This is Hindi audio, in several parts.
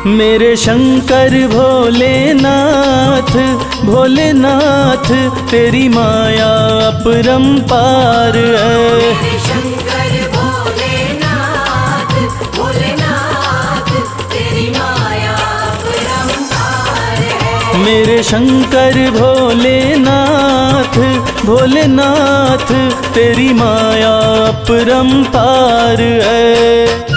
मेरे शंकर भोलेनाथ, भोलेनाथ तेरी माया अपरंपार है। मेरे शंकर भोलेनाथ, भोलेनाथ तेरी माया अपरंपार है। मेरे शंकर भोलेनाथ, भोलेनाथ तेरी माया अपरंपार है।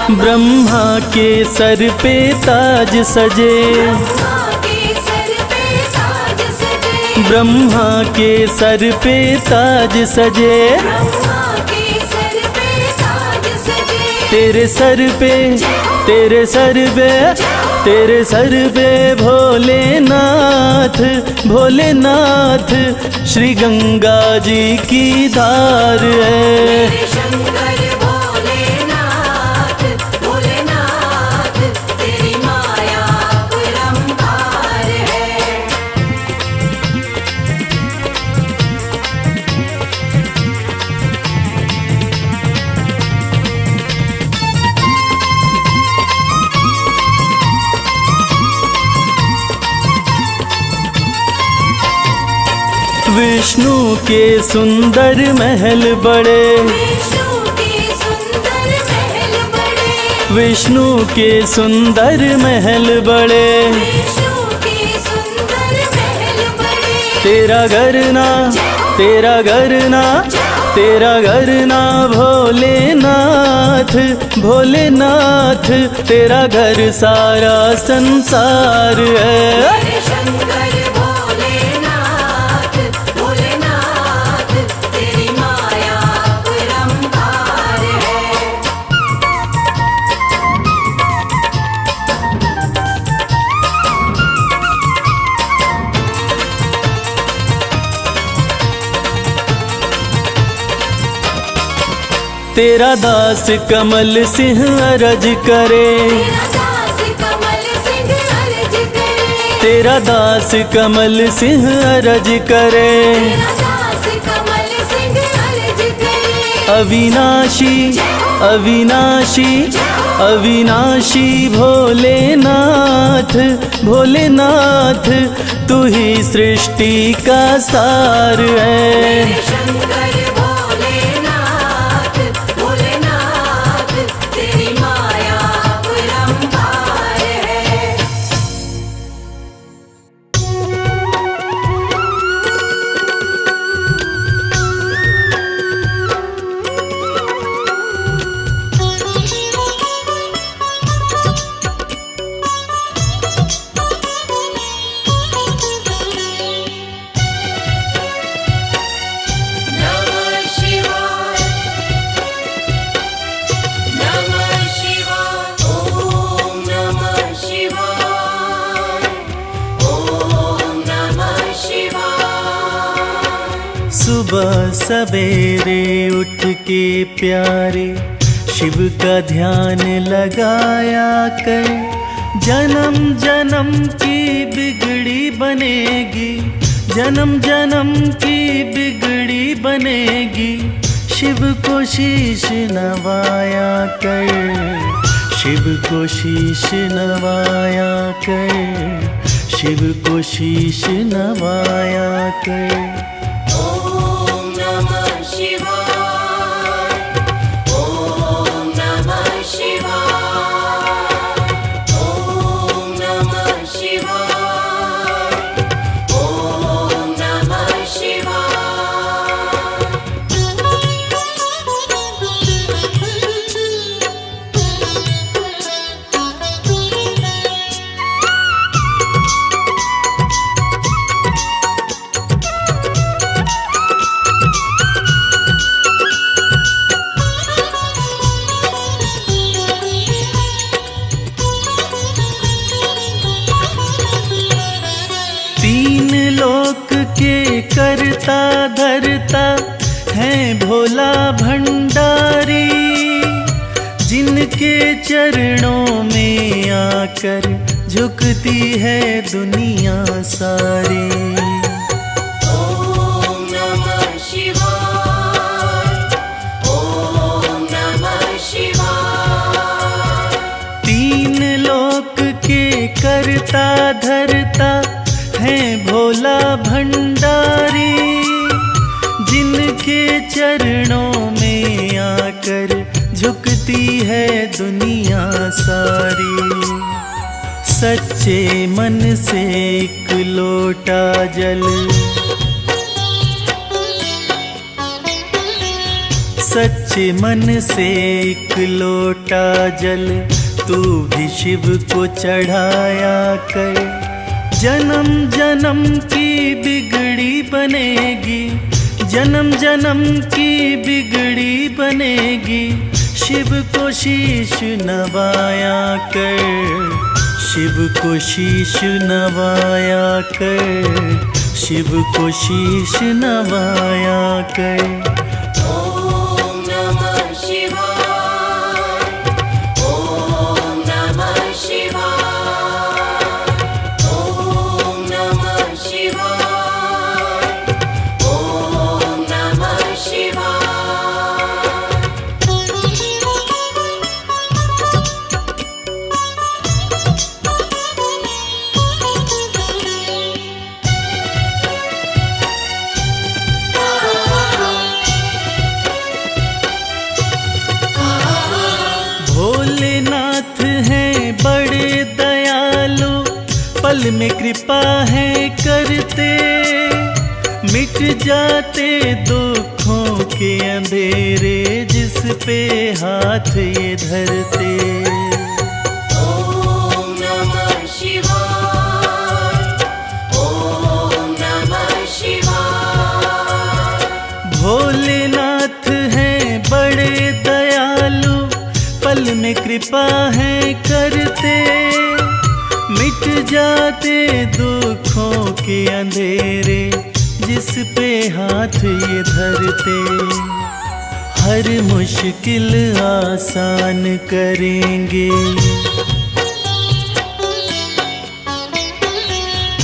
ब्रह्मा के सर पे ताज सजे, ब्रह्मा के सर पे ताज सजे, तेरे सर पे, तेरे सर पे, तेरे सर पे भोलेनाथ, भोलेनाथ श्री गंगा जी की धार है। विष्णु के सुंदर महल बड़े, विष्णु के सुंदर महल बड़े, तेरा घर ना, तेरा घर ना, तेरा घर ना भोलेनाथ, भोलेनाथ तेरा घर सारा संसार है। तेरा दास कमल सिंह अरज करे, तेरा दास कमल सिंह अरज करे, अविनाशी, अविनाशी, अविनाशी भोलेनाथ, भोलेनाथ तू ही सृष्टि का सार है। सुबह सवेरे उठ के प्यारे शिव का ध्यान लगाया कर, जन्म जन्म की बिगड़ी बनेगी, जन्म जन्म की बिगड़ी बनेगी। शिव को शीश नवाया कर, शिव को शीश नवाया कर, शिव को शीश नवाया कर। तीन लोक के करता धरता है भोला भंडारी, जिनके चरणों में आकर झुकती है दुनिया सारी। ॐ नमः शिवाय, ॐ नमः शिवाय। तीन लोक के करता धरता है भोला भंडारी, जिनके चरणों में आकर झुकती है दुनिया सारी। सच्चे मन से एक लोटा जल, सच्चे मन से एक लोटा जल तू भी शिव को चढ़ाया कर। जन्म जन्म की बिगड़ी बनेगी, जन्म जन्म की बिगड़ी बनेगी। शिव को शीश नवाया कर, शिव को शीश नवाया कर, शिव को शीश नवाया कर। ॐ नमः शिवाय, ॐ नमः शिवाय, ॐ नमः शिवाय, ॐ नमः शिवाय। भोलेनाथ हैं बड़े दयालु, पल में कृपा है करते। मिट जाते दुखों के अंधेरे, जिस पे हाथ ये धरते। ॐ नमः शिवाय, ॐ नमः शिवाय। भोलेनाथ हैं बड़े दयालु, पल में कृपा है करते। मिट जाते दुखों के अंधेरे, जिस पे हाथ ये धरते। हर मुश्किल आसान करेंगे,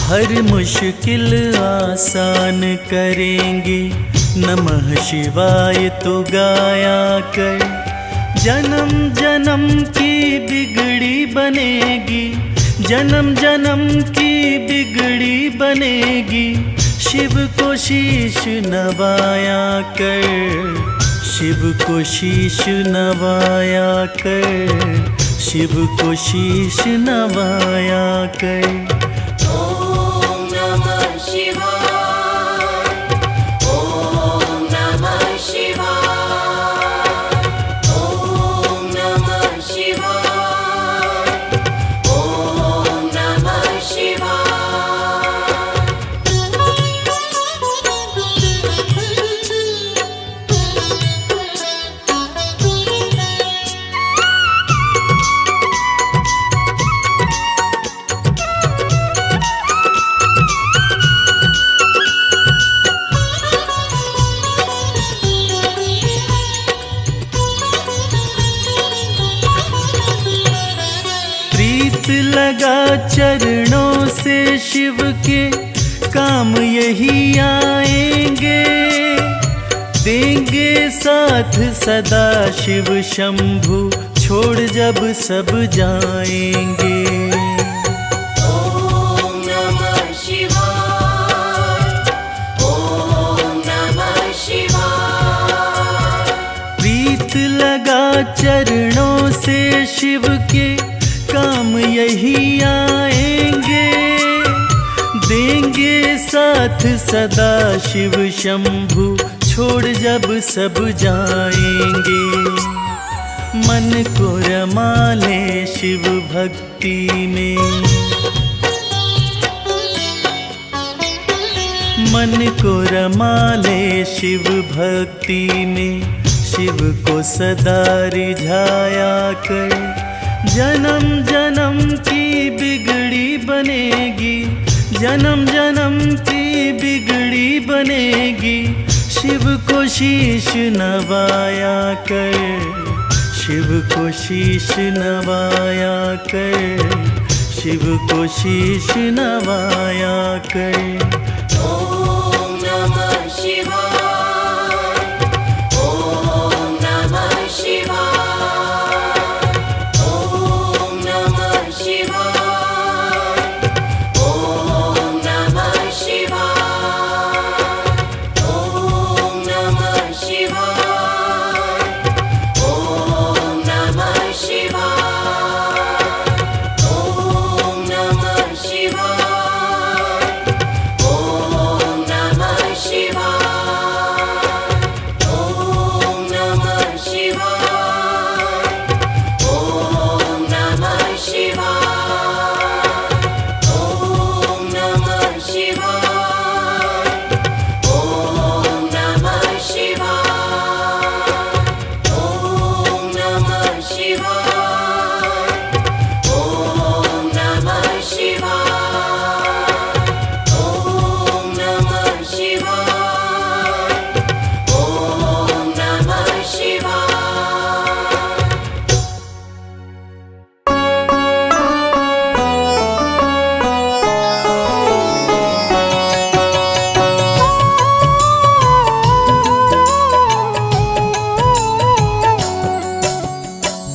हर मुश्किल आसान करेंगे। नमः शिवाय तो गाया कर। जन्म जन्म की बिगड़ी बनेगी, जन्म जन्म की बिगड़ी बनेगी। शिव को शीश नवाया कर, शिव को शीश नवाया कर, शिव को शीश नवाया कर। ॐ नमः शिवाय, ॐ नमः शिवाय, ॐ नमः शिवाय, ॐ नमः शिवाय। प्रीत लगा चरणों से शिव के, काम यही आएंगे। देंगे साथ सदा शिव शंभु, छोड़ जब सब जाएंगे। ॐ नमः शिवाय, ॐ नमः शिवाय। प्रीत लगा चरणों से शिव के, काम यही आएंगे। देंगे साथ सदा शिव शंभु, छोड़ जब सब जाएंगे। मन को रमा ले शिव भक्ति में, मन को रमा ले शिव भक्ति में। शिव को सदा रिझाया कर। जन्म जन्म की बिगड़ी बनेगी, जन्म जन्म की बिगड़ी बनेगी। शिव को शीश नवाया कर, शिव को शीश नवाया कर, शिव को शीश नवाया कर। ॐ नमः शिवाय ॐ नमः शिवाय ॐ नमः शिवाय ॐ नमः शिवाय ॐ नमः शिवाय ॐ नमः शिवाय ॐ नमः शिवाय ॐ नमः शिवाय ॐ नमः शिवाय ॐ नमः शिवाय ॐ नमः शिवाय ॐ नमः शिवाय ॐ नमः शिवाय ॐ नमः शिवाय ॐ नमः शिवाय ॐ नमः शिवाय।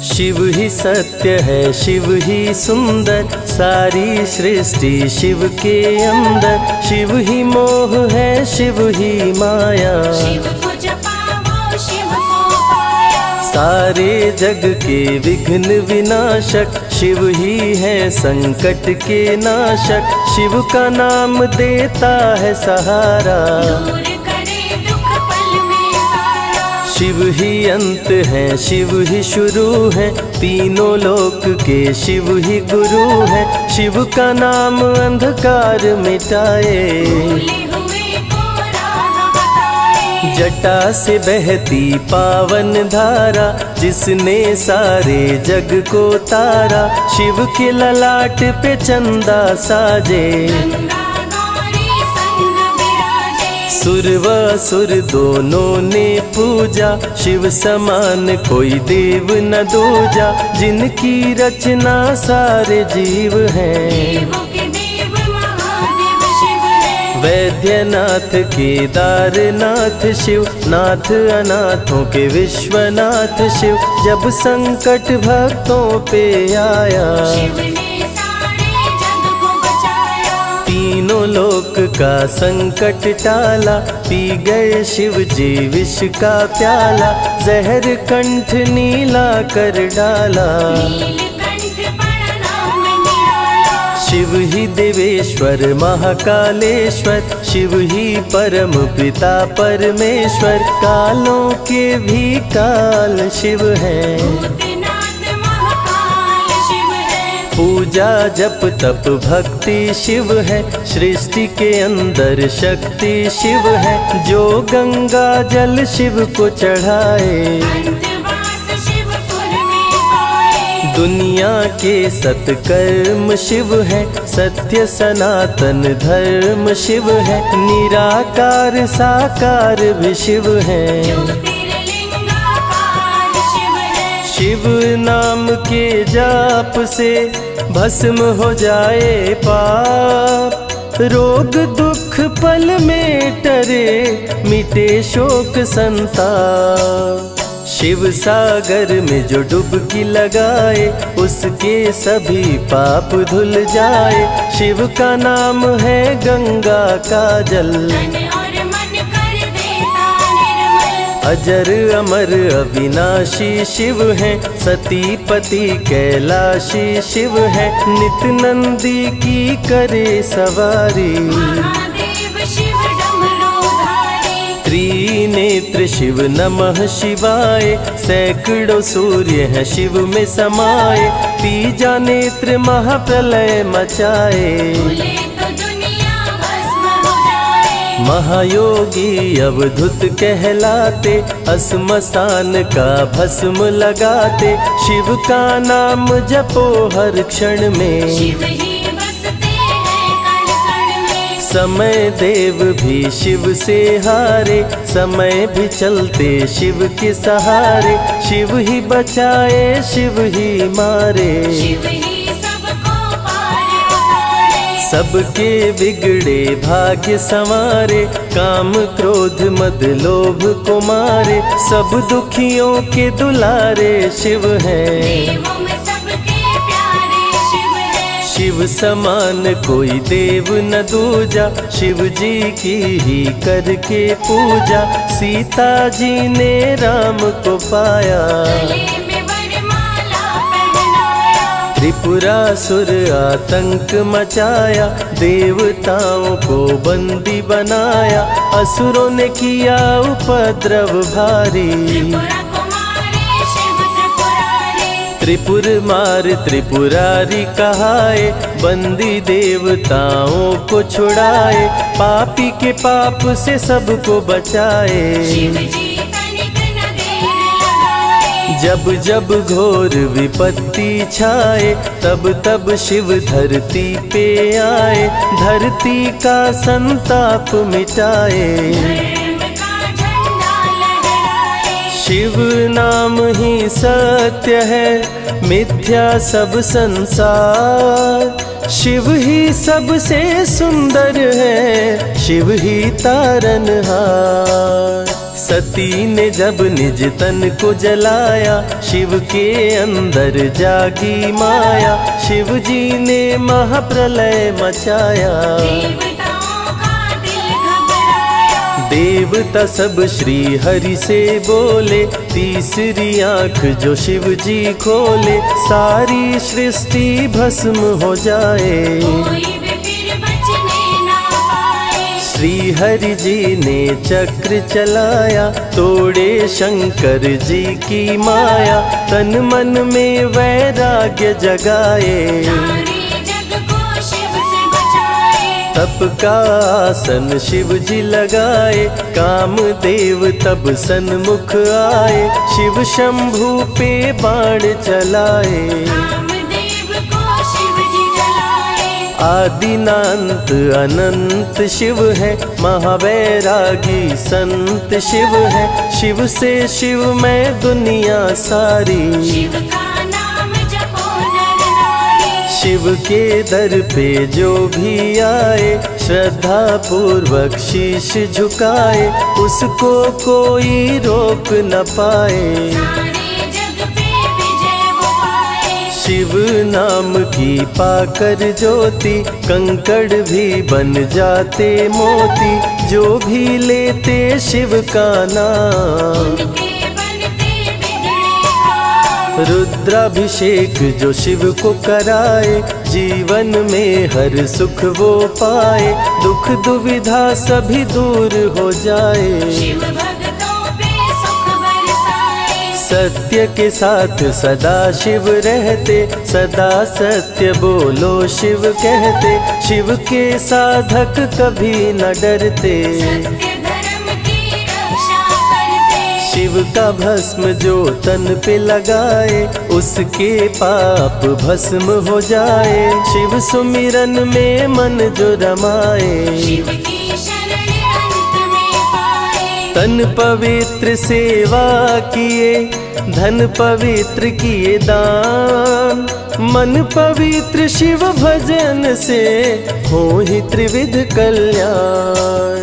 शिव ही सत्य है, शिव ही सुंदर, सारी सृष्टि शिव के अंदर। शिव ही मोह है, शिव ही माया, शिव को जपाओ शिव को पाया। सारे जग के विघ्न विनाशक। शिव ही है संकट के नाशक। शिव का नाम देता है सहारा। दूर करे दुख पल में सारा। शिव ही अंत है, शिव ही शुरू है, तीनों लोक के शिव ही गुरु है। शिव का नाम अंधकार मिटाए, भूले हुए को राह बताए। जटा से बहती पावन धारा, जिसने सारे जग को तारा। शिव के ललाट पे चंदा साजे, गंगा गौरी संग विराजे। सुर व असुर दोनों ने पूजा। शिव समान कोई देव न दूजा, जिनकी रचना सारे जीव हैं। देवों के देव महादेव शिव है। वैद्यनाथ केदारनाथ शिव, नाथ अनाथों के विश्वनाथ शिव। जब संकट भक्तों पे आया, शिव ने सारे जग को बचाया। तीनों लोक का संकट टाला। पी गए शिव जी विष का प्याला, जहर कंठ नीला कर डाला। नीलकंठ बड़ा नाम निराला। शिव ही देवेश्वर महाकालेश्वर, शिव ही परम पिता परमेश्वर। कालों के भी काल शिव हैं, भूतनाथ महाकाल शिव है। पूजा जप तप भक्ति शिव है। सृष्टि के अंदर शक्ति शिव है, जो गंगा जल शिव को चढ़ाए। अंतवास शिवपुर में पाए। दुनिया के सत्कर्म शिव है, सत्य सनातन धर्म शिव है। निराकार साकार भी शिव है, ज्योतिर्लिंगाकार शिव है। शिव नाम के जाप से भस्म हो जाए पाप। रोग दुख पल में टरे, मिटे शोक संताप। शिव सागर में जो डुबकी लगाए, उसके सभी पाप धुल जाए। शिव का नाम है गंगा का जल, तन और मन कर देता निर्मल। अजर अमर अविनाशी शिव है। सतीपति कैलाशी शिव है, नित नंदी की करे सवारी। महादेव शिव डमरूधारी। त्रिनेत्र शिव नमः शिवाय, सैकड़ों सूर्य हैं शिव में समाये। तीजा नेत्र महाप्रलय मचाए, भूले तो दुनिया भस्म हो जाए। महायोगी अवधूत कहलाते, अस्मशान का भस्म लगाते। शिव का नाम जपो हर क्षण में, शिव ही बसते हैं कण कण में। समय देव भी शिव से हारे, समय भी चलते शिव के सहारे। शिव ही बचाए शिव ही मारे, शिव ही सबको पार सबके बिगड़े भाग्य संवारे, काम क्रोध मद लोभ को मारे, सब दुखियों के दुलारे शिव हैं। देवों में सबके प्यारे शिव है। शिव समान कोई देव न दूजा, शिव जी की ही करके पूजा, सीता जी ने राम को पाया। गले में वरमाला पहनाया, त्रिपुरासुर आतंक मचाया, देवताओं को बंदी बनाया, असुरों ने किया उपद्रव भारी। त्रिपुरा कुमारी शिव त्रिपुरारी, त्रिपुर मार त्रिपुरारी कहाए, बंदी देवताओं को छुड़ाए, पापी के पाप से सबको बचाए। शिव जी तनिक न देर लगाए, जब जब घोर विपत्ति छाए, तब तब शिव धरती पे आए, धरती का संताप मिटाए। धर्म का झंडा लहराए, शिव नाम ही सत्य है, मिथ्या सब संसार, शिव ही सबसे सुंदर है, शिव ही तारनहार। सती ने जब निज तन को जलाया, शिव के अंदर जागी माया, शिव जी ने महाप्रलय मचाया। देवताओं का दिल घबराया, देवता सब श्री हरि से बोले, तीसरी आंख जो शिव जी खोले, सारी सृष्टि भस्म हो जाए। कोई भी फिर बचने ना पाए। श्री हरि जी ने चक्र चलाया, तोड़े शंकर जी की माया, तन मन में वैराग्य जगाए। सारे जग को शिव से बचाए, तप का आसन शिव जी लगाए, कामदेव तब सन्मुख आए, शिव शंभू पे बाण चलाए। कामदेव को शिव जी जलाए, आदिनांत अनंत शिव है, महावैरागी संत शिव है, शिव से शिव में दुनिया सारी। शिव का नाम जपो नर नारी, शिव के दर पे जो भी आए, श्रद्धा पूर्वक शीश झुकाए, उसको कोई रोक न पाए। सारे जग पे विजय वो पाए, शिव नाम की पाकर ज्योति, कंकड़ भी बन जाते मोती, जो भी लेते शिव का नाम। उनके बनते बिगड़े काम, रुद्राभिषेक जो शिव को कराए, जीवन में हर सुख वो पाए, दुख दुविधा सभी दूर हो जाए। शिव भक्तों पे सुख बरसाए, सत्य के साथ सदा शिव रहते, सदा सत्य बोलो शिव कहते, शिव के साधक कभी न डरते। सत्य धर्म की रक्षा करते, शिव का भस्म जो तन पे लगाए, उसके पाप भस्म हो जाए, शिव सुमिरन में मन जो रमाए। शिव की शरण अंत में पाए, तन पवित्र सेवा किए, धन पवित्र किए दान, मन पवित्र शिव भजन से हो ही त्रिविध कल्याण।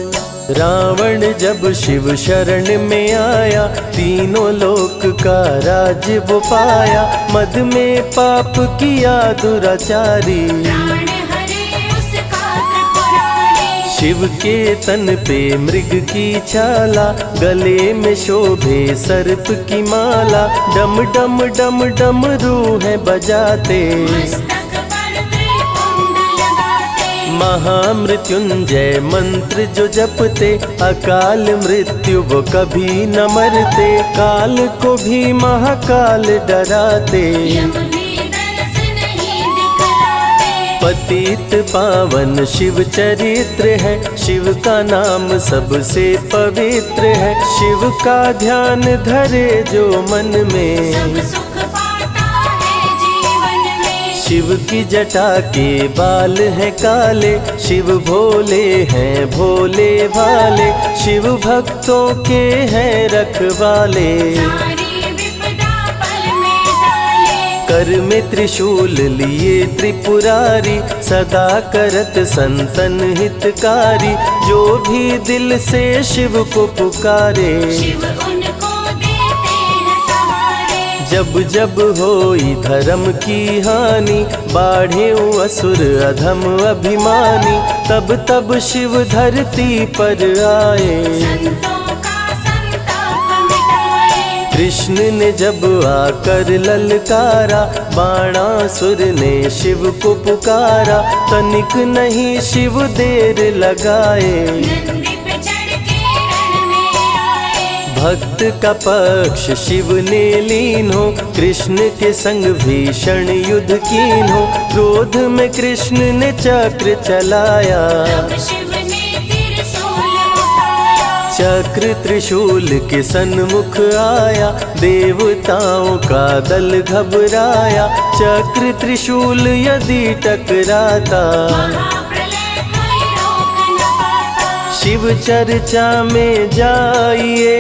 रावण जब शिव शरण में आया, तीनों लोक का राज वो पाया, मद में पाप किया दुराचारी। प्राण हरे उसका त्रिपुरारी, शिव के तन पे मृग की छाला, गले में शोभे सर्प की माला, डम डम डम डम रूहें बजाते, मस्तक पर त्रिपुंड लगाते, महामृत्युंजय मंत्र जो जपते, अकाल मृत्यु वो कभी न मरते, काल को भी महाकाल डराते। यम भी दरस नहीं दिखलाते, पतित पावन शिव चरित्र है, शिव का नाम सबसे पवित्र है, शिव का ध्यान धरे जो मन में, सब सुख पाता है जीवन में। शिव की जटा के बाल हैं काले, शिव भोले हैं भोले भाले, शिव भक्तों के हैं रखवाले। सारी विपदा पल में टाले, कर में त्रिशूल लिए त्रिपुरारी, सदा करत संतन हितकारी। जो भी दिल से शिव को पुकारे, शिव उनको देते हैं सहारे। जब जब होई धर्म की हानि, बाढ़े असुर अधम अभिमानी। तब तब शिव धरती पर आए, संतों का संताप मिटाए। कृष्ण ने जब आकर ललकारा, बाणासुर ने शिव को पुकारा। तनिक नहीं शिव देर लगाए, नंदी पे चढ़ के रण में आए। भक्त का पक्ष शिव ने लीन हो, कृष्ण के संग भीषण युद्ध कीन हो। क्रोध में कृष्ण ने चक्र चलाया, तब शिव ने त्रिशूल उठाया। चक्र त्रिशूल के सन्मुख आया, देवताओं का दल घबराया। चक्र त्रिशूल यदि टकराता, महाप्रलय कोई रोक न पाता। शिव चर्चा में जाइए,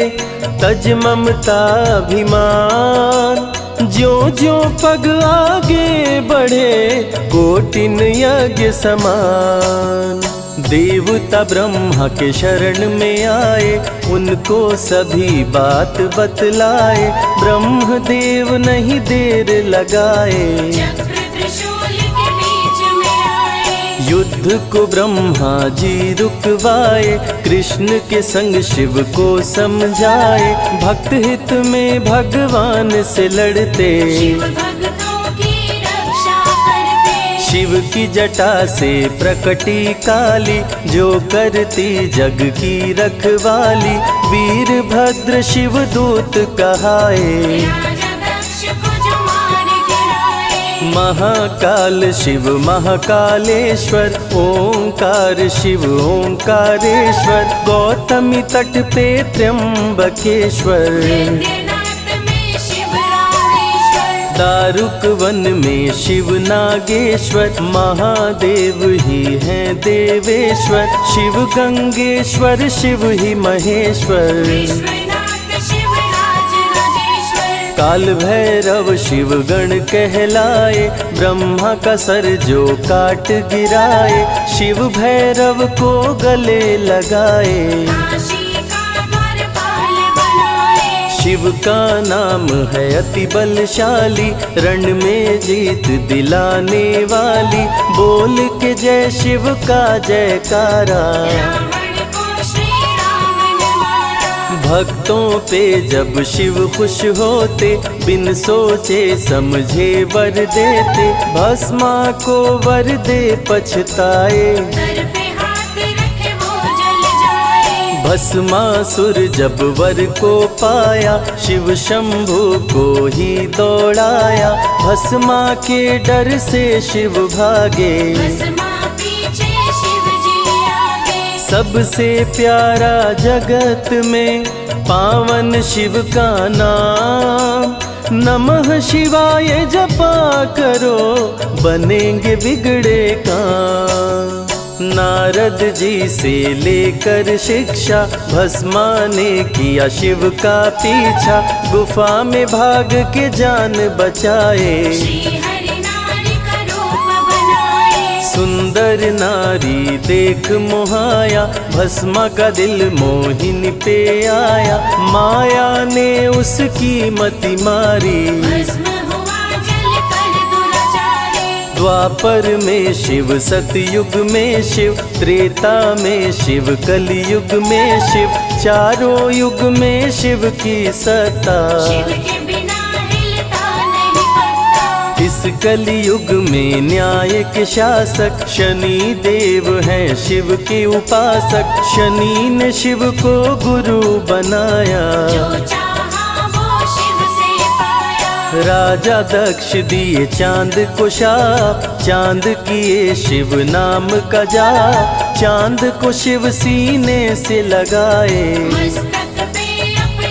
तज ममता अभिमान। ज्यों ज्यों पग आगे बढ़े, कोटिन यज्ञ समान। देवता ब्रह्मा के शरण में आए, उनको सभी बात बतलाए। ब्रह्मदेव नहीं देर लगाए, चक्र त्रिशूल के बीच में आए। युद्ध को ब्रह्मा जी रुकवाए। कृष्ण के संग शिव को समझाए, भक्त हित में भगवान से लड़ते। शिव भक्तों की रक्षा करते। शिव की जटा से प्रकटी काली, जो करती जग की रखवाली। वीरभद्र शिव दूत कहाए, राजा दक्ष को जो मार गिराए। महाकाल शिव महाकालेश्वर। ओंकार शिव ओंकारेश्वर। गौतमी तट पे त्र्यंबकेश्वर। वैद्यनाथ में शिव रामेश्वर। दारुक वन में शिव नागेश्वर। महादेव ही हैं देवेश्वर। शिव गंगेश्वर शिव ही महेश्वर। विश्वनाथ शिव राज राजेश्वर। काल भैरव शिव गण कहलाए। ब्रह्मा का सर जो काट गिराए, शिव भैरव को गले लगाए। काशी का द्वारपाल बनाए। शिव का नाम है अति बलशाली, रण में जीत दिलाने वाली। बोल के जय शिव का जयकारा, रावण को श्री राम ने मारा। भक्तों पे जब शिव खुश होते, बिन सोचे समझे वर देते। भस्मा को वर दे पछताए, सर पे हाथ रखे वो जल जाए। भस्मासुर जब वर को पाया, शिव शंभु को ही दौड़ाया। भस्मा के डर से शिव भागे, भस्मा पीछे शिव जी आगे। सबसे प्यारा जगत में पावन शिव का नाम। नमः शिवाय जपा करो, बनेंगे बिगड़े काम। नारद जी से लेकर शिक्षा, भस्मा ने किया शिव का पीछा। गुफा में भाग के जान बचाए, श्री हरि नारी का रूप बनाए। सुंदर नारी देख मोहाया। भस्मा का दिल मोहिनी पे आया, माया ने उसकी मति मारी। भस्म हुआ जल कर दुराचारी। द्वापर में शिव, सतयुग में शिव, त्रेता में शिव, कलयुग में शिव। चारों युग में शिव की सत्ता, शिव के बिना हिलता नहीं पत्ता। इस कलयुग में न्याय के शासक, शनि देव हैं शिव के उपासक। शनि ने शिव को गुरु बनाया, जो चाहा वो शिव से पाया। राजा दक्ष दिए चांद को शाप। चांद किए शिव नाम का जाप। चांद को शिव सीने से लगाए, मस्तक पे अपने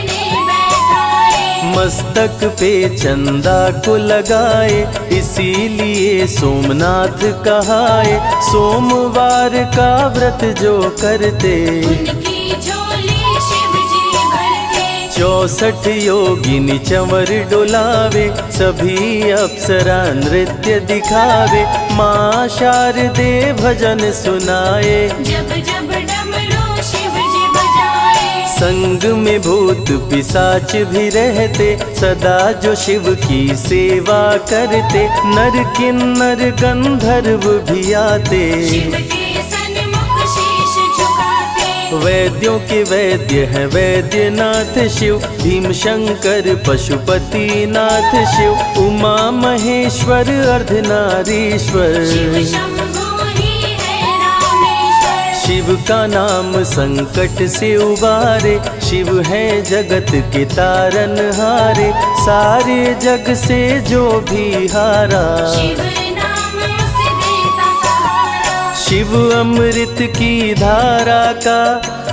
बैठाए। मस्तक पे चंदा को लगाए। इसीलिए सोमनाथ कहाए। सोमवार का व्रत जो करते, उनकी झोली शिव जी भरते। 64 योगिनी चंवर डोलावे, सभी अप्सरा नृत्य दिखावे, माँ शारदे भजन सुनाए। जब जब डमरू शिव जी बजाए, संग में भूत पिशाच भी रहते, सदा जो शिव की सेवा करते, नर किन्नर गंधर्व भी आते। शिव के सन्मुख शीश झुकाते, वैद्यों के वैद्य हैं वैद्यनाथ शिव, भीम शंकर पशुपति नाथ शिव, उमा महेश्वर अर्धनारीश्वर। शिव शंभु ही है रामेश्वर। शिव का नाम संकट से उबारे, शिव है जगत के तारनहारे, सारे जग से जो भी हारा। शिव नाम उसे देता सहारा, शिव अमृत की धारा का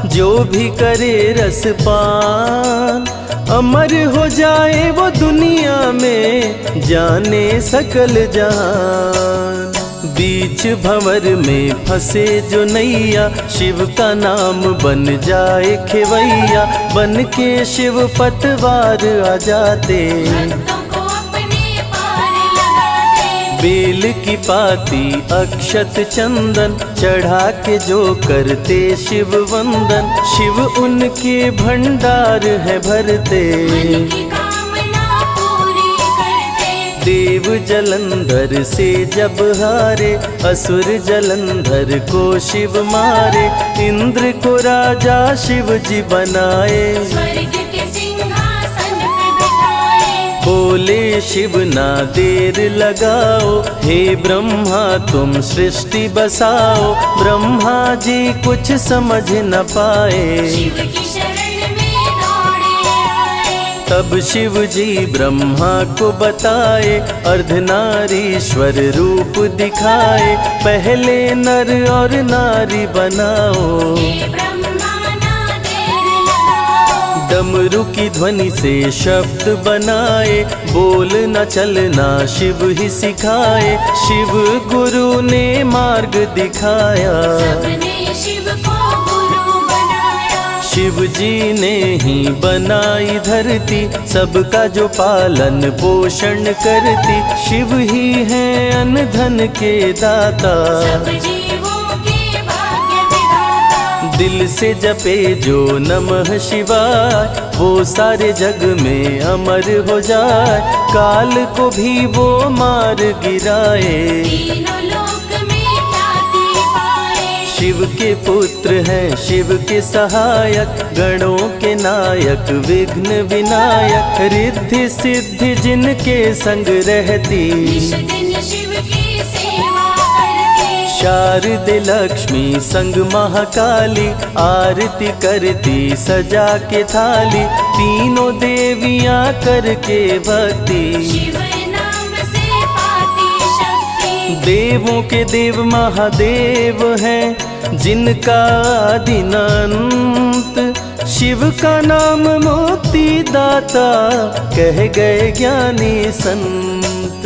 जो भी करे रसपान, अमर हो जाए वो दुनिया में जाने सकल जहान। बीच भंवर में फंसे जो नैया, शिव का नाम बन जाए खेवैया, बन के शिव पतवार आ जाते। भक्तों को अपने पार लगाते, बेल की पाती अक्षत चंदन चढ़ा के जो करते शिव वंदन, शिव उनके भंडार है भरते। मन की कामना पूरी करते, देव जलंधर से जब हारे, असुर जलंधर को शिव मारे, इंद्र को राजा शिव जी बनाए। स्वर्ग के सिंहासन पे बिठाए, बोले शिव ना देर लगाओ, हे ब्रह्मा तुम सृष्टि बसाओ। ब्रह्मा जी कुछ समझ न पाए, शिव की शरण में दौड़े आए। तब शिव जी ब्रह्मा को बताए, अर्धनारीश्वर रूप दिखाए, पहले नर और नारी बनाओ। हे ब्रह्मा ना देर लगाओ, डमरू की ध्वनि से शब्द बनाए, बोलना चलना शिव ही सिखाए, शिव गुरु ने मार्ग दिखाया। सबने शिव को गुरु बनाया, शिव जी ने ही बनाई धरती, सबका जो पालन पोषण करती, शिव ही है अन्न धन के दाता। सब जीवों के भाग्य विधाता, दिल से जपे जो नमः शिवाय, वो सारे जग में अमर हो जाए, काल को भी वो मार गिराए। तीनों लोक में ख्याति पाए, शिव के पुत्र हैं शिव के सहायक, गणों के नायक विघ्न विनायक, रिद्धि सिद्धि जिनके संग रहती। निश दिन शिव की सेवा करते, शारदे लक्ष्मी संग महाकाली, आरती करती सजा के थाली, तीनों देवियां करके भक्ति। शिव नाम से पाती शक्ति, देवों के देव महादेव हैं, जिनका आदिनांत, शिव का नाम मुक्ति दाता, कह गए ज्ञानी संत।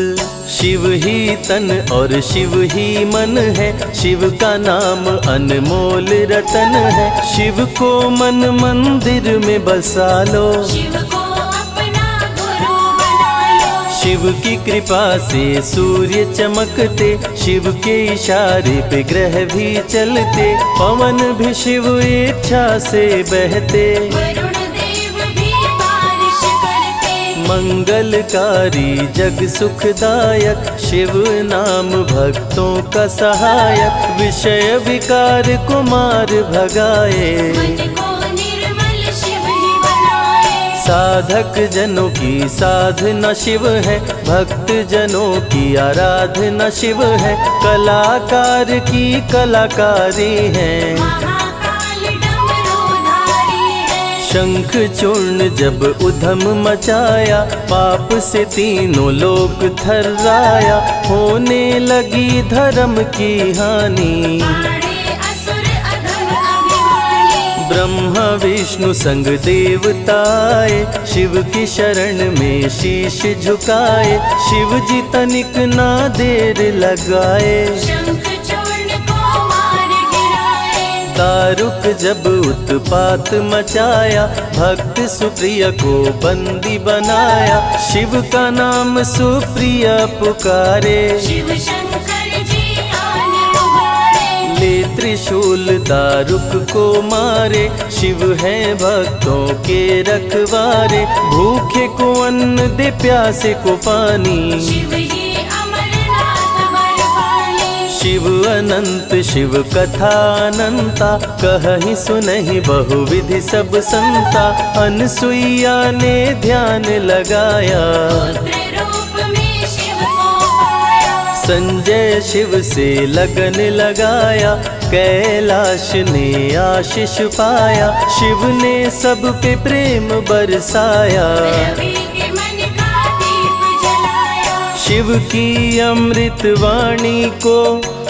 शिव ही तन और शिव ही मन है, शिव का नाम अनमोल रतन है, शिव को मन मंदिर में बसा लो। शिव को अपना गुरु बना लो, शिव की कृपा से सूर्य चमकते, शिव के इशारे पे ग्रह भी चलते, पवन भी शिव इच्छा से बहते। वरुण देव भी बारिश करते, मंगलकारी जग सुखदायक, शिव नाम भक्तों का सहायक, विषय विकार को मार भगाए। मन को निर्मल शिव ही बनाए, साधक जनों की साधना शिव है, भक्त जनों की आराधना शिव है, कलाकार की कलाकारी है। महाकाल डमरूधारी है, शंख चूर्ण जब उधम मचाया, पाप से तीनों लोक थर्राया, होने लगी धर्म की हानि। पाड़े असुर अधम अभिमानी, ब्रह्मा विष्णु संग देवताए, शिव की शरण में शीश झुकाए, शिव जी तनिक ना देर लगाए। शंख चूर्ण को मार गिराए, दारुक जब उत्पात मचाया, भक्त सुप्रिया को बंदी बनाया। शिव का नाम सुप्रिया पुकारे, शिव शंकर जी आन उबारे। ले त्रिशूल दारुक को मारे, शिव है भक्तों के रखवारे। भूखे को अन्न दे, प्यासे को पानी, शिव ये अमरनाथ बरपाली। शिव अनंत शिव कथा अनंता, कहहि सुनहि बहुविधि सब संता। अनसुईया ने ध्यान लगाया, पुत्र रूप में शिव को पाया। संजय शिव से लगन लगाया, कैलाश ने आशीष पाया। शिव ने सब पे प्रेम बरसाया, रवि के मन का दीप जलाया। शिव की अमृत वाणी को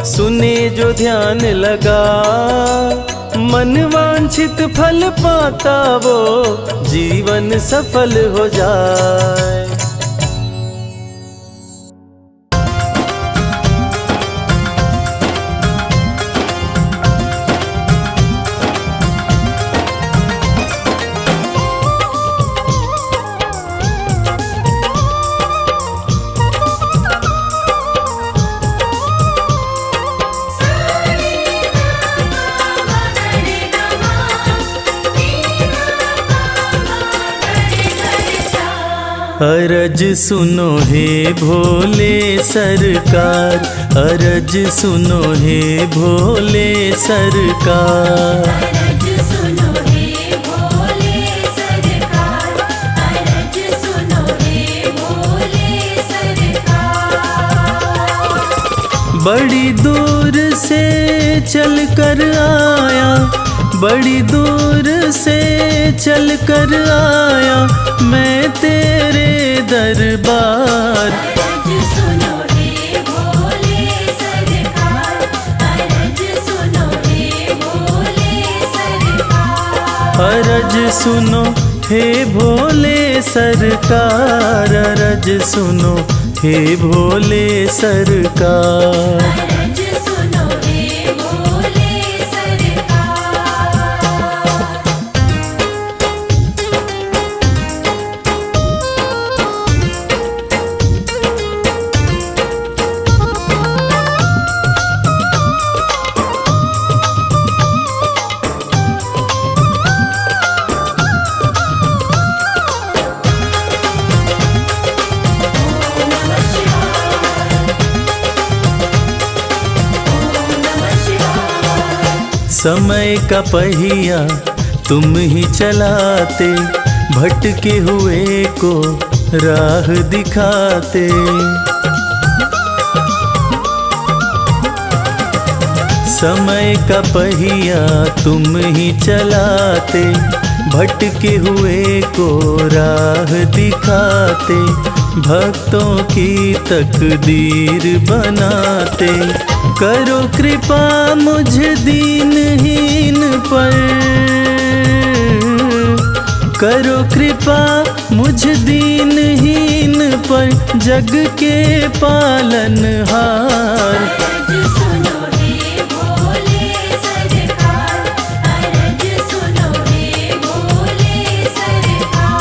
सुने जो ध्यान लगा। मन वांछित फल पाता वो, जीवन सफल हो जाए। अरज सुनो हे भोले सरकार, अरज सुनो हे भोले सरकार। अरज सुनो हे भोले सरकार, अरज सुनो हे भोले सरकार। बड़ी दूर से चल कर आया, बड़ी दूर से चल कर आया, मैं तेरे दरबार। अरज सुनो हे भोले सरकार, अरज सुनो हे भोले सरकार। अरज सुनो हे भोले सरकार, अरज सुनो हे भोले सरकार। अरज सुनो हे भोले सरकार। समय का पहिया तुम ही चलाते, भटके हुए को राह दिखाते। समय का पहिया तुम ही चलाते, भटके हुए को राह दिखाते। भक्तों की तकदीर बनाते, करो कृपा मुझ दीनहीन पर, करो कृपा मुझ दीनहीन पर, जग के पालनहार। अरज सुनो हे भोले सरकार, अरज सुनो हे भोले सरकार।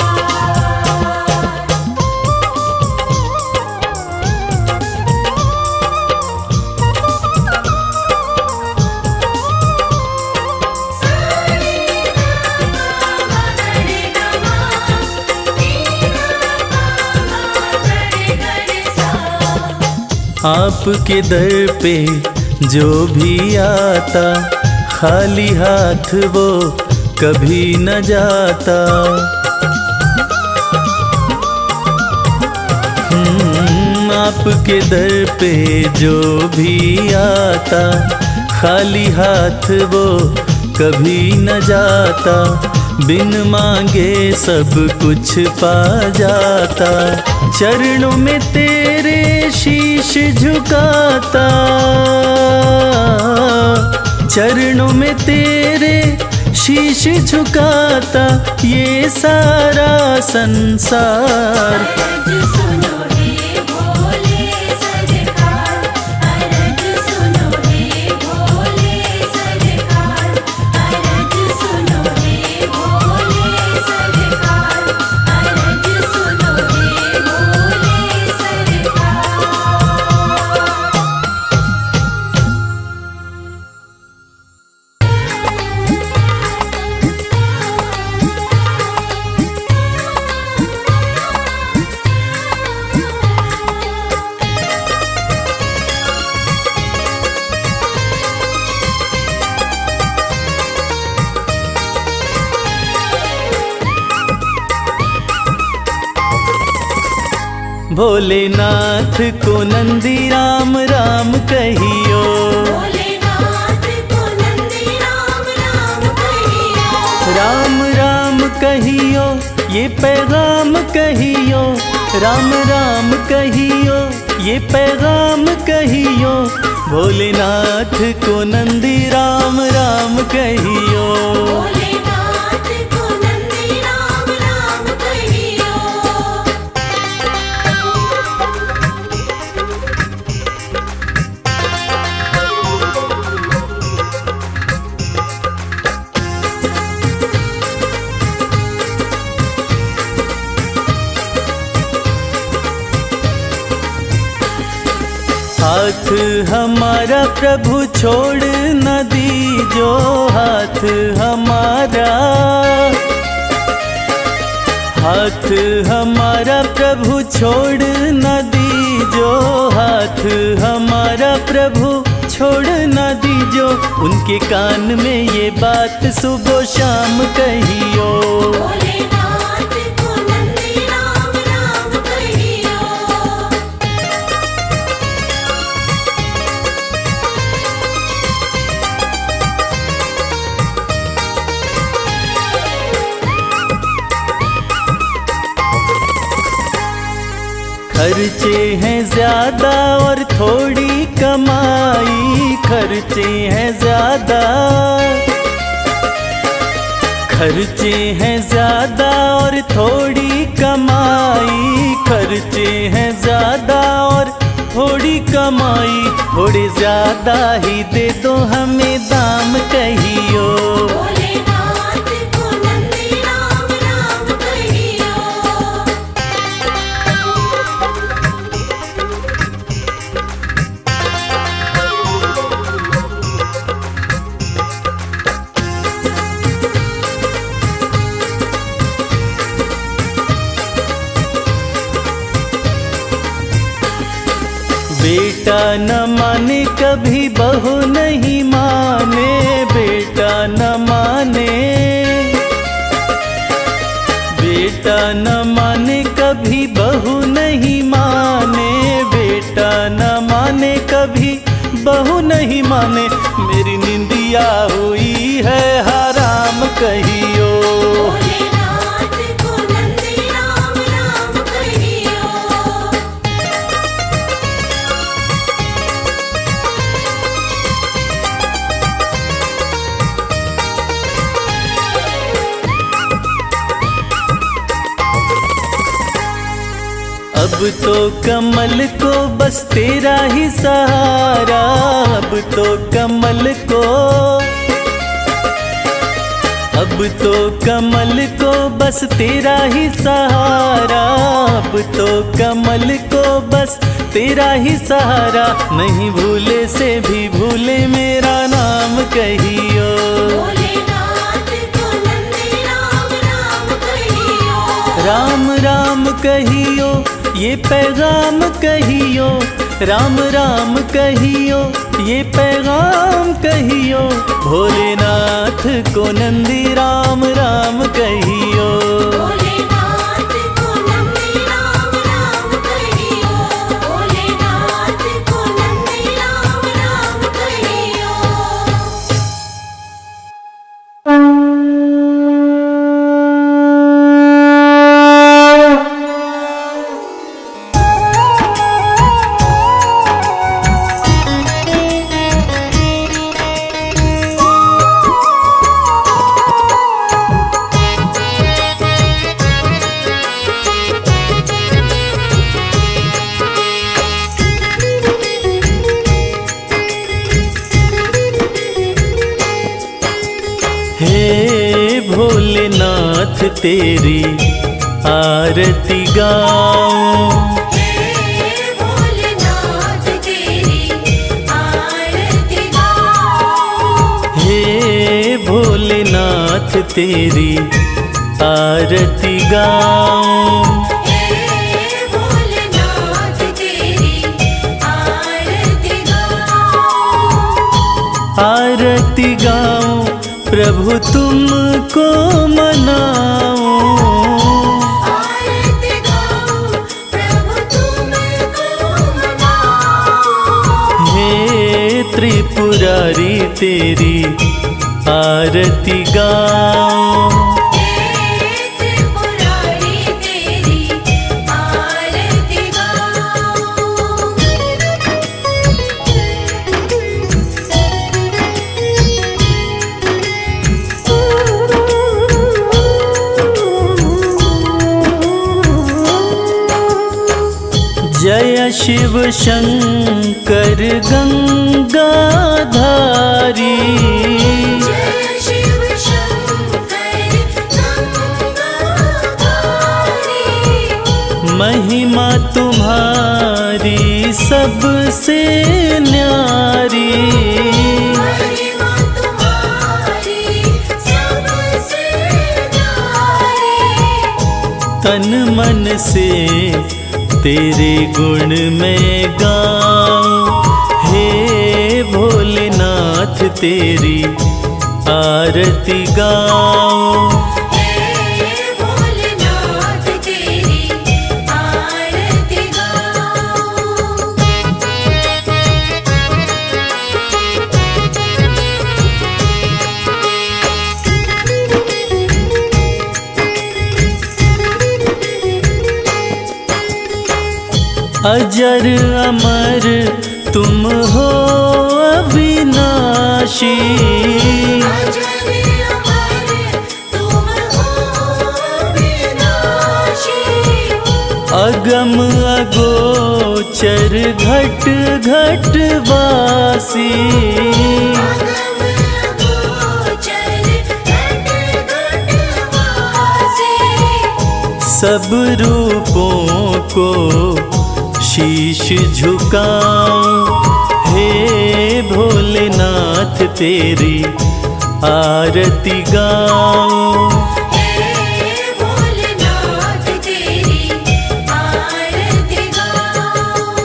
आपके दर पे जो भी आता, खाली हाथ वो कभी न जाता। आपके दर पे जो भी आता, खाली हाथ वो कभी न जाता। बिन मांगे सब कुछ पा जाता, चरणों में तेरे शीश झुकाता, चरणों में तेरे शीश झुकाता ये सारा संसार। अरज सुनो हे भोले सरकार, अरज सुनो हे भोले सरकार, भोलेनाथ को नंदी राम राम कहियो। भोलेनाथ को नंदी राम राम कहियो। राम राम कहियो ये पैगाम कहियो। राम राम कहियो ये पैगाम कहियो। भोलेनाथ को नंदी राम राम कहियो। भोलेनाथ को नंदी राम राम कहियो। हाथ हमारा प्रभु छोड़ न दीजो। हाथ हमारा, हाथ हमारा प्रभु छोड़ न दीजो। हाथ हमारा प्रभु छोड़ न दीजो। उनके कान में ये बात सुबह शाम कहियो। भोलेनाथ को नंदी राम राम कहियो। खर्चे हैं ज्यादा और थोड़ी कमाई। खर्चे हैं ज्यादा, खर्चे हैं ज्यादा और थोड़ी कमाई। खर्चे हैं ज्यादा और थोड़ी कमाई। थोड़े ज्यादा ही दे दो हमें दाम कहियो। भोलेनाथ को नंदी राम राम कहियो। बेटा न माने कभी बहू नहीं माने। बेटा न माने, बेटा न माने कभी बहू नहीं माने। बेटा न माने कभी बहू नहीं माने। मेरी निंदिया हुई है हराम कहियो। भोलेनाथ को नंदी राम राम कहियो। अब तो कमल को बस तेरा ही सहारा। अब तो कमल को, अब तो कमल को बस तेरा ही सहारा। अब तो कमल को बस तेरा ही सहारा। नहीं भूले से भी भूले मेरा नाम कहियो। भोलेनाथ को नंदी राम राम कहियो। राम राम कहियो ये पैगाम कहियो। राम राम कहियो ये पैगाम कहियो। भोलेनाथ को नंदी राम राम कहियो। भोलेनाथ को नंदी राम राम कहियो। भोलेनाथ को नंदी राम राम कहियो। हे भोलेनाथ तेरी आरती गाऊं। हे भोलेनाथ तेरी आरती गाऊं। हे भोलेनाथ तेरी आरती गाऊं। हे भोलेनाथ तेरी आरती गाऊं। आरती गाऊं प्रभु तुमको मनाऊं। आरती गाऊं प्रभु तुमको त्रिपुरारी तेरी आरती गाऊं। त्रिपुरारी तेरी आरती गाऊं। जय शिव शंकर गंगाधारी, जय शिव शंकर गंगाधारी। महिमा तुम्हारी सबसे न्यारी। महिमा तुम्हारी सबसे न्यारी। तन मन से तेरे गुण में गाऊं। हे भोलेनाथ तेरी आरती गाऊं। हे भोलेनाथ तेरी आरती गाऊं। अजर अमर तुम हो अविनाशी। अजर अमर तुम हो अविनाशी। अगम अगोचर घट घट वासी। अगम अगोचर घट घट वासी। सब रूपों को शीश झुकाऊं। हे भोलेनाथ तेरी आरती गाऊं। हे भोलेनाथ तेरी आरती गाऊं।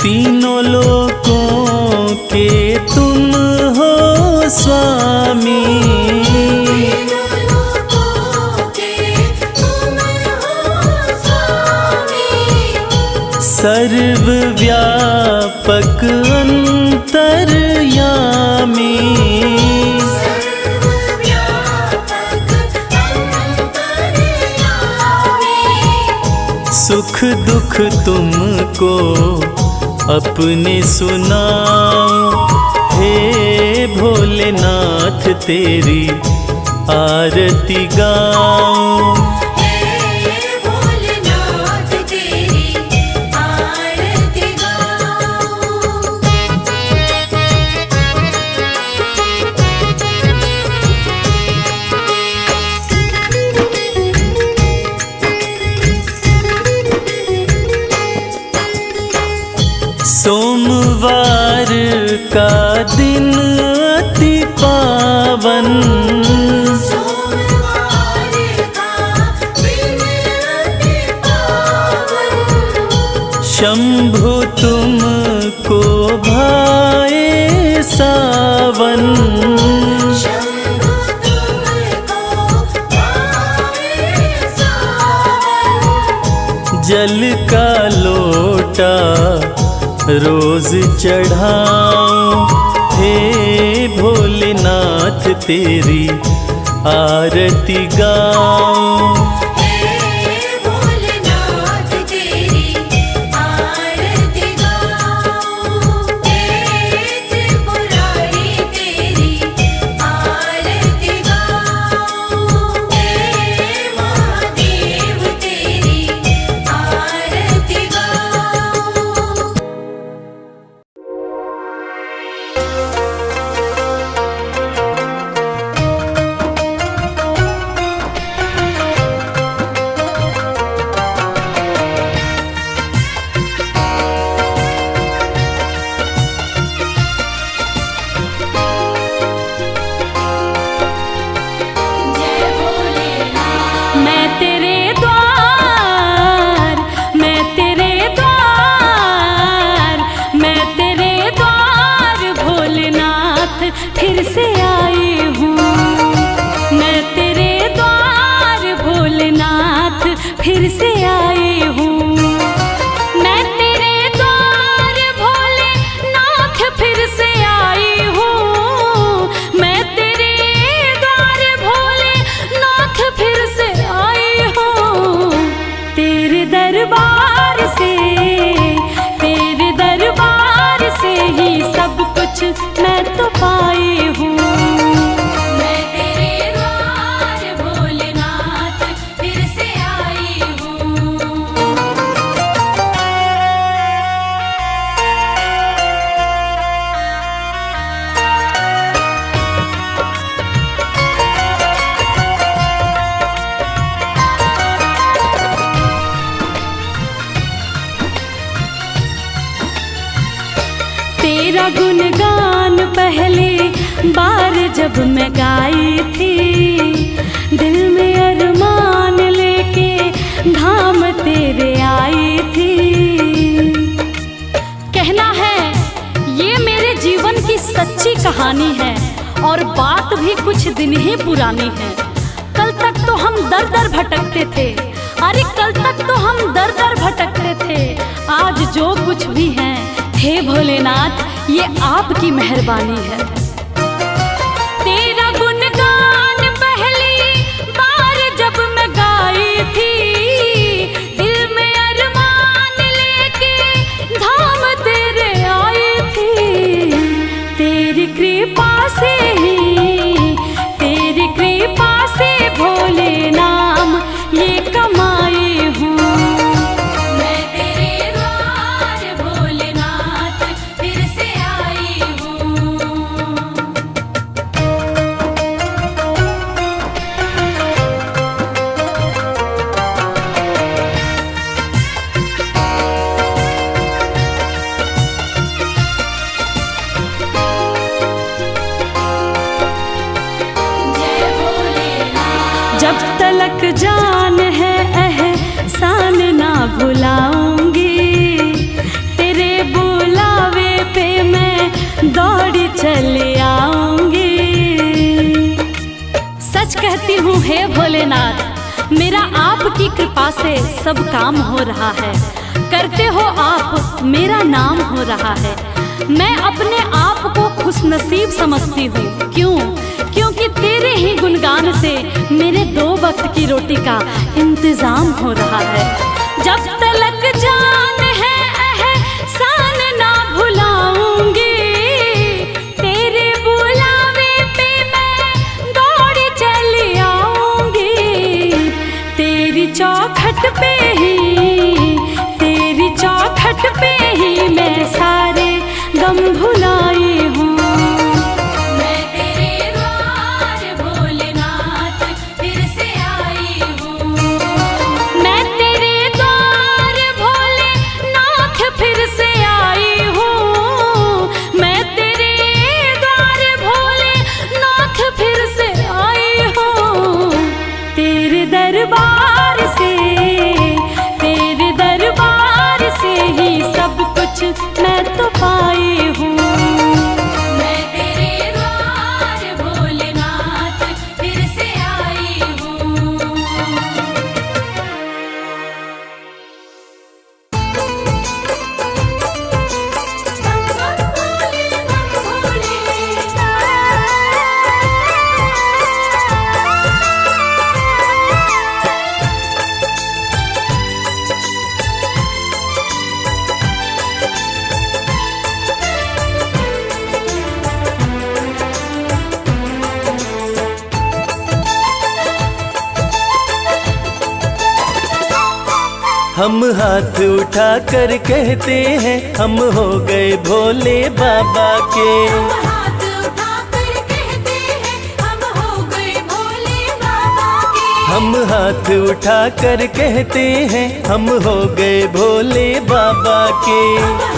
तीनों लोकों के तुम हो स्वामी। तीनों लोकों के तुम हो स्वामी। सर्वव्यापक अंतर्यामी। सर्वव्यापक अंतर्यामी। सुख दुख तुमको अपने सुनाऊं। हे भोलेनाथ तेरी आरती गाऊं। हे भोलेनाथ तेरी आरती गाऊं। सोमवार का दिन अति पावन। सोमवार का दिन अति पावन। शंभु तुमको भाए सावन। शंभु तुमको भाए सावन। जल का लोटा रोज चढ़ाऊं। हे भोलेनाथ तेरी आरती गाऊं। हे भोलेनाथ तेरी आरती गाऊं। हे त्रिपुरारी तेरी आरती गाऊं। हे महादेव तेरी आरती गाऊं। फिर से आई हूँ। मैं तेरे द्वार भोलेनाथ फिर से आई हूँ। मैं तेरे द्वार भोलेनाथ फिर से आई हूँ। मैं तेरे द्वार भोलेनाथ फिर से आई हूँ। तेरे दरबार से ही सब कुछ मैं तो पाई हूँ। मैं तेरे द्वार भोलेनाथ फिर से आई हूँ। तेरा गुणगान पहले बार जब मैं गाई थी, दिल में अरमान लेके धाम तेरे आई थी। कहना है ये मेरे जीवन की सच्ची कहानी है और बात भी कुछ दिन ही पुरानी है। कल तक तो हम दर दर भटकते थे, अरे कल तक तो हम दर दर भटकते थे। आज जो कुछ भी है हे भोलेनाथ ये आपकी मेहरबानी है। तेरा गुणगान पहली बार जब मैं गाई थी, दिल में अरमान लेके धाम तेरे आई थी। तेरी कृपा से ही, तेरी कृपा से भोले नाम ये कमाई हूँ। मैं तेरे द्वार भोलेनाथ फिर से आई हूँ। जय भोलेनाथ। जब तलक जान है एहसान ना भुलाऊंगी, तेरे बुलावे पे मैं दौड़ी चली आऊंगी। सच कहती हूँ हे भोलेनाथ मेरा आपकी कृपा से सब काम हो रहा है। करते हो आप मेरा नाम हो रहा है। मैं अपने आप को खुशनसीब समझती हूँ। क्यों? क्योंकि तेरे ही गुणगान से मेरे 2 वक्त की रोटी का इंतजाम हो रहा है। जब तलक जान है एहसान ना भुलाऊंगी, तेरे बुलावे पे मैं दौड़ी चली आऊंगी। तेरी चौखट पे ही, तेरी चौखट पे ही मैं सारे गम भुलाई हूँ। मैं तेरे द्वार भोलेनाथ फिर से आई हूँ। मैं तेरे द्वार भोलेनाथ फिर से आई हूँ। मैं तेरे द्वार भोलेनाथ फिर से आई हूँ। तेरे दरबार से, तेरे दरबार से ही सब कुछ मैं तो पाई हूँ। मैं तेरे द्वार भोलेनाथ फिर से आई हूँ। हम हाथ उठा कर कहते हैं हम हो गए भोले बाबा के। हाथ उठाकर कहते हैं हम हो गए भोले बाबा के। हम हाथ उठा कर कहते हैं हम हो गए भोले बाबा के।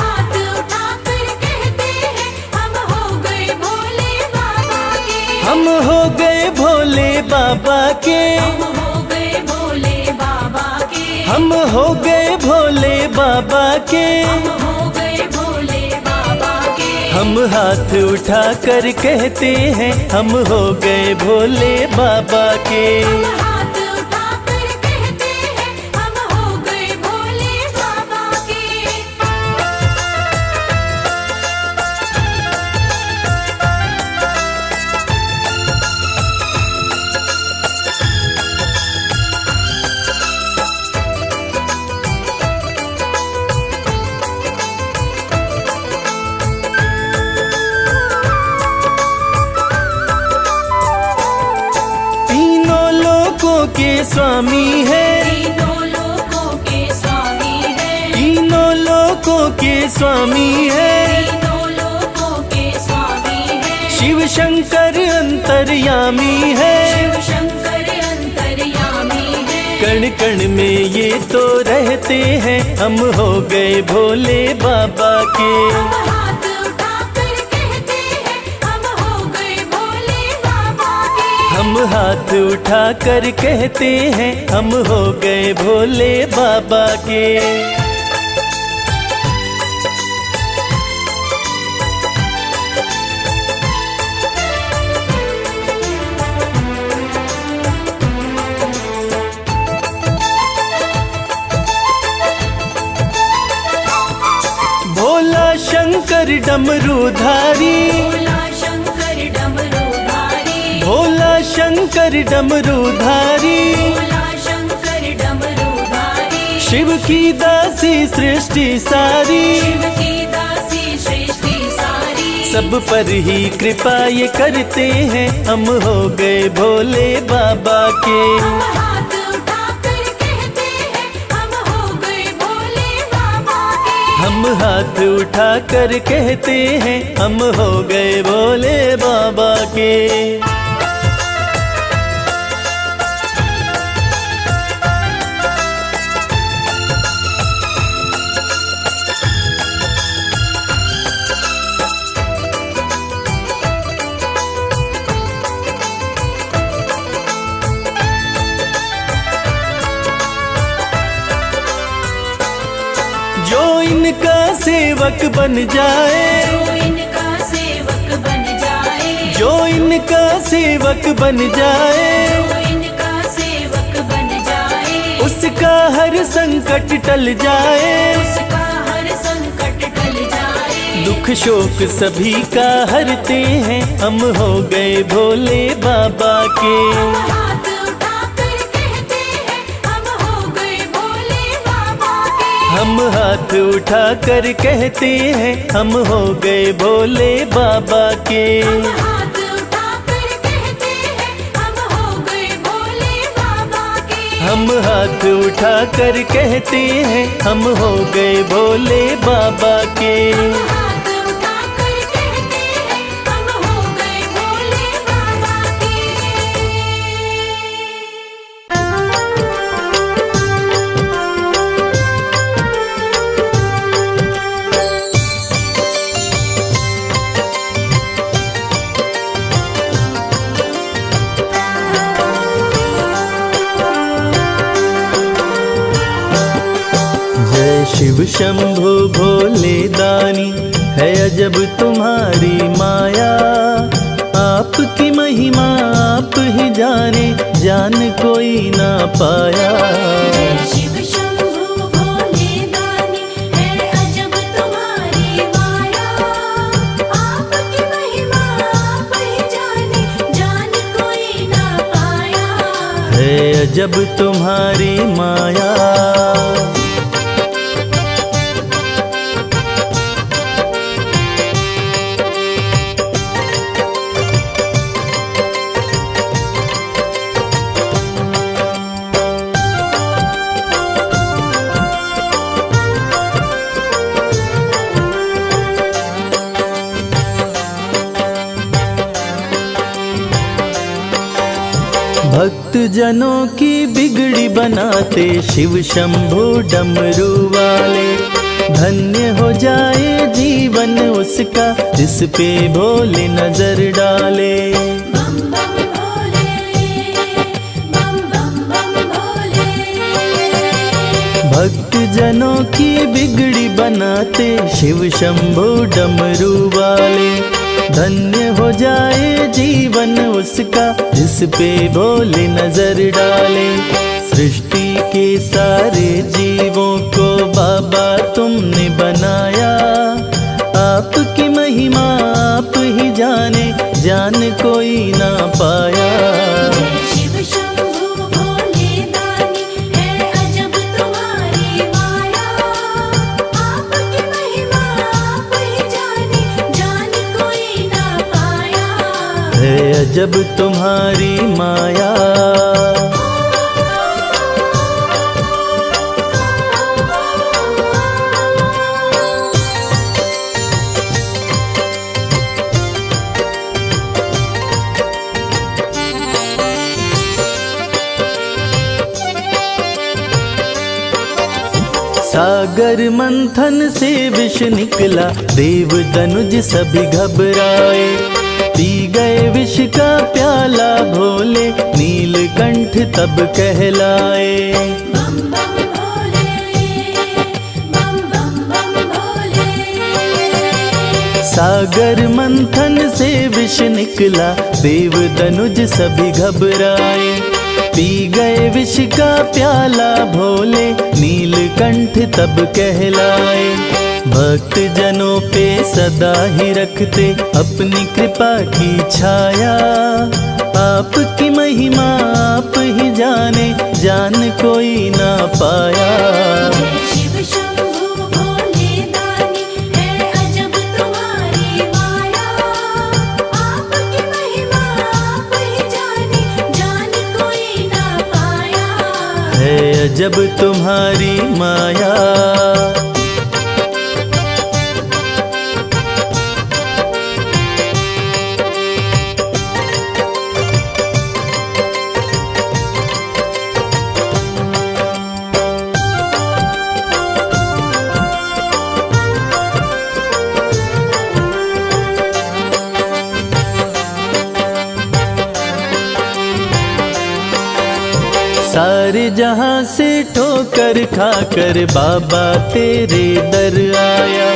हाथ उठाकर कहते हैं हम हो गए भोले बाबा के। हम हो गए भोले बाबा के। हम हो गए भोले बाबा के। हम हो गए भोले बाबा के। हम हो गए भोले बाबा के। हम हाथ उठा कर कहते हैं हम हो गए भोले बाबा के। हम हाथ उठाकर कहते हैं हम हो गए भोले बाबा के। तीनों लोकों के स्वामी है, तीनों लोकों के स्वामी है, तीनों लोकों के स्वामी है। तीनों लोकों के स्वामी है। शिव शंकर अंतर्यामी है, शिव शंकर अंतर्यामी है। कण कण में ये तो रहते हैं हम हो गए भोले बाबा के। हम हाथ उठाकर कहते हैं हम हो गए भोले बाबा के। हम हाथ उठा कर कहते हैं हम हो गए भोले बाबा के। भोला शंकर डमरूधारी, भोला शंकर डमरूधारी, भोला शंकर डमरूधारी। भोला शंकर डमरूधारी। शिव की दासी सृष्टि सारी, शिव की दासी सृष्टि सारी। सब पर ही कृपा ये करते हैं हम हो गए भोले बाबा के। हम हाथ उठाकर कहते हैं हम हो गए भोले बाबा के। हम हाथ उठा कर कहते हैं हम हो गए भोले बाबा के। जो इनका सेवक बन जाए, जो इनका सेवक बन जाए, जो इनका सेवक बन जाए, जो इनका सेवक बन जाए। उसका हर संकट टल जाए, उसका हर संकट टल जाए। दुख शोक सभी का हरते हैं हम हो गए भोले बाबा के। हम हाथ उठाकर कहते हैं हम हो गए भोले बाबा के। हम हाथ उठा कर कहते हैं हम हो गए भोले बाबा के। हम हाथ उठाकर कहते हैं हम हो गए भोले बाबा के। हम हाथ उठा कर कहते हैं हम हो गए भोले बाबा के। हम हाथ उठाकर कहते हैं हम हो गए भोले बाबा के। जय शिव शंभु भोले दानी है अजब तुम्हारी माया। आपकी महिमा आप ही जाने जान कोई ना पाया। जय शिव शंभु भोले दानी है अजब तुम्हारी माया। आपकी महिमा आप ही जाने जान कोई ना पाया। है अजब तुम्हारी माया। भक्त जनों की बिगड़ी बनाते शिव शंभु डमरू वाले। धन्य हो जाए जीवन उसका जिस पे भोले नजर डाले। बम बम भोले, बम बम बम भोले। भक्त जनों की बिगड़ी बनाते शिव शंभु डमरू वाले। धन्य हो जाए जीवन उसका जिस पे भोले नजर डाले। सृष्टि के सारे जीवों को बाबा तुमने बनाया, आपकी महिमा आप ही जाने, जान कोई ना पाया। शिव शंभु भोले दानी है अजब तुम्हारी माया, आपकी महिमा आप ही जाने, जान कोई ना पाया। है अजब तुम्हारी माया। सागर मंथन से विष निकला, देव दनुज सभी घबराए। पी गए विष का प्याला भोले, नीलकंठ तब कहलाए। बम बम भोले, बम बम बम भोले। सागर मंथन से विष निकला, देव दनुज सभी घबराए। पी गए विष का प्याला भोले, नीलकंठ तब कहलाए। भक्त जनों पे सदा ही रखते अपनी कृपा की छाया, आपकी महिमा आप ही जाने, जान कोई ना पाया। शिव शंभु भोले दानी है अजब तुम्हारी माया, आपकी महिमा आप ही जाने, जान कोई ना पाया। है अजब तुम्हारी माया। सारे जहां से ठोकर खाकर बाबा तेरे दर आया।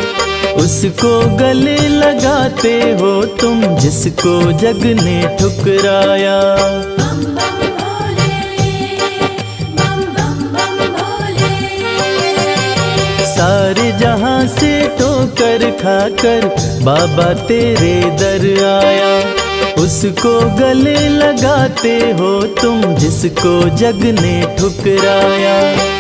उसको गले लगाते हो तुम जिसको जग ने ठुकराया। बम बम भोले, बम बम बम भोले। सारे जहां से ठोकर खाकर बाबा तेरे दर आया। उसको गले लगाते हो तुम जिसको जग ने ठुकराया।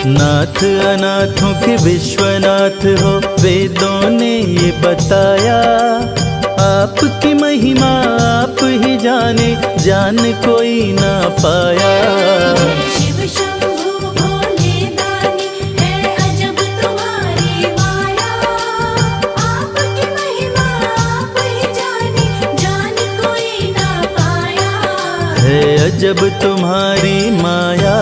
नाथ अनाथों के विश्वनाथ हो, वेदों ने ये बताया। आपकी महिमा आप ही जाने, जान कोई ना पाया। शिव शंभु भोले दानी है अजब तुम्हारी माया, आपकी महिमा आप ही जाने, जान कोई ना पाया। है अजब तुम्हारी माया।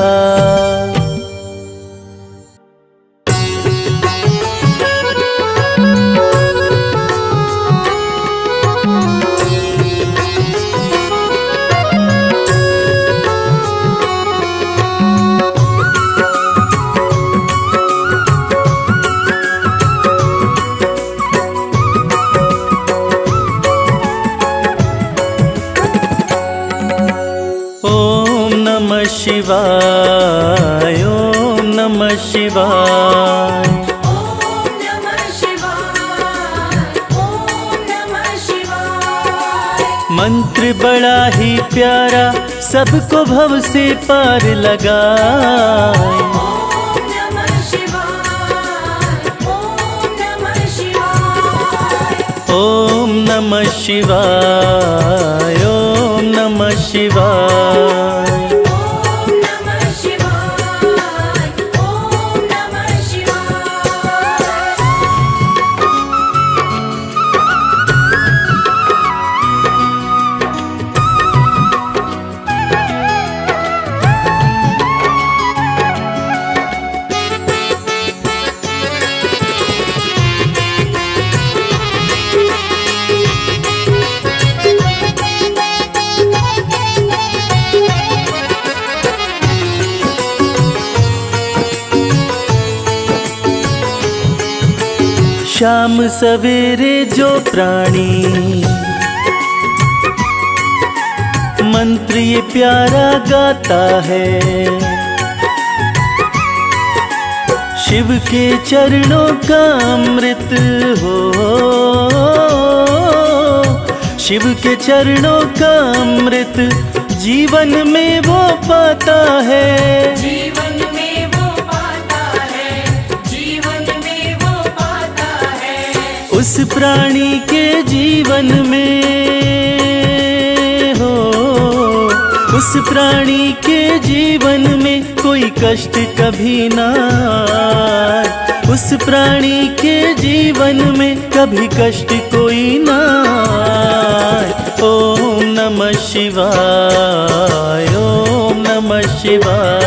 शिवाय ओम नमः शिवाय। ओम नमः शिवाय, ओम नमः शिवाय। मंत्र बड़ा ही प्यारा सबको भव से पार लगाए। ओम नमः शिवाय, ओम नमः शिवाय। ओम नमः शिवाय ओम नमः शिवाय। शाम सवेरे जो प्राणी ये प्यारा गाता है। शिव के चरणों का अमृत हो, शिव के चरणों का अमृत जीवन में वो पाता है। जीवन में वो पाता है, जीवन में वो पाता है। उस प्राणी के जीवन में हो, उस प्राणी के जीवन में कोई कष्ट कभी ना आए। उस प्राणी के जीवन में कभी कष्ट कोई ना आए। ओम नमः शिवाय, ओम नमः शिवाय।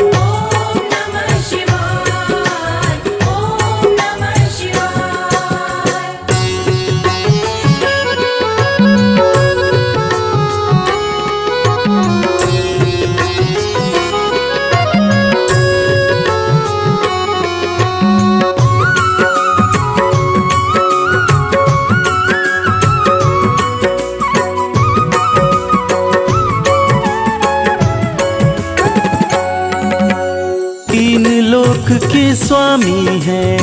ओम नमः शिवाय, ओम नमः शिवाय। तीन लोक के स्वामी हैं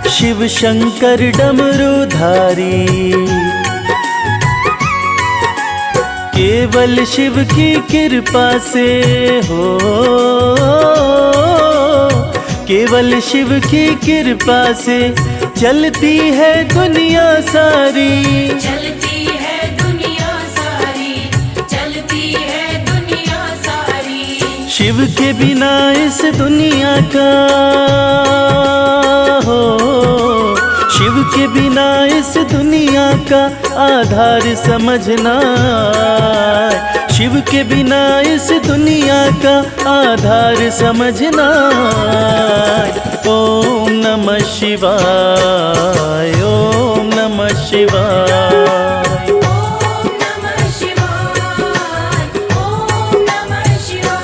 शिव शंकर डमरूधारी। केवल शिव की कृपा से हो, केवल शिव की कृपा से चलती है दुनिया सारी। चलती है दुनिया सारी, चलती है दुनिया सारी। शिव के बिना इस दुनिया का हो, शिव के बिना इस दुनिया का आधार समझना। शिव के बिना इस दुनिया का आधार समझना। ओम नमः शिवाय, ओम नमः शिवाय। ओम नमः शिवाय, ओम नमः शिवाय।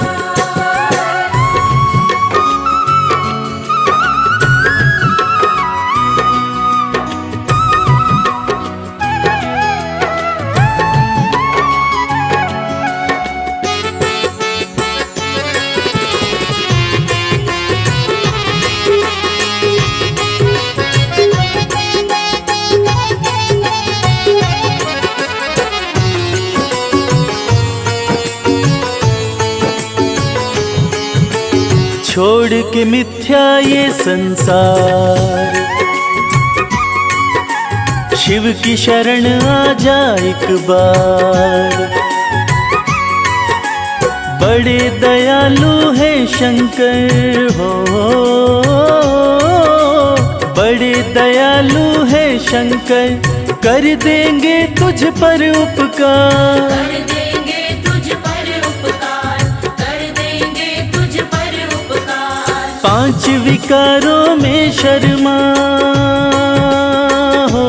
छोड़ के मिथ्या ये संसार, शिव की शरण आ जा एक बार। बड़े दयालु है शंकर हो, बड़े दयालु है शंकर, कर देंगे तुझ पर उपकार। कर देंगे तुझ पर उपकार, कर देंगे तुझ पर उपकार। पांच विकारों में शर्मा हो,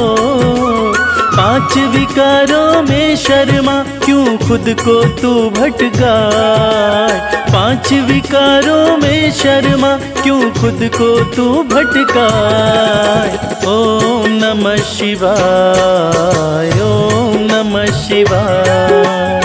पांच विकारों में शर्मा, क्यों खुद को तू भटकाए। पांच विकारों में शर्मा, क्यों खुद को तू भटकाए। ओम नमः शिवाय, ओम नमः शिवाय।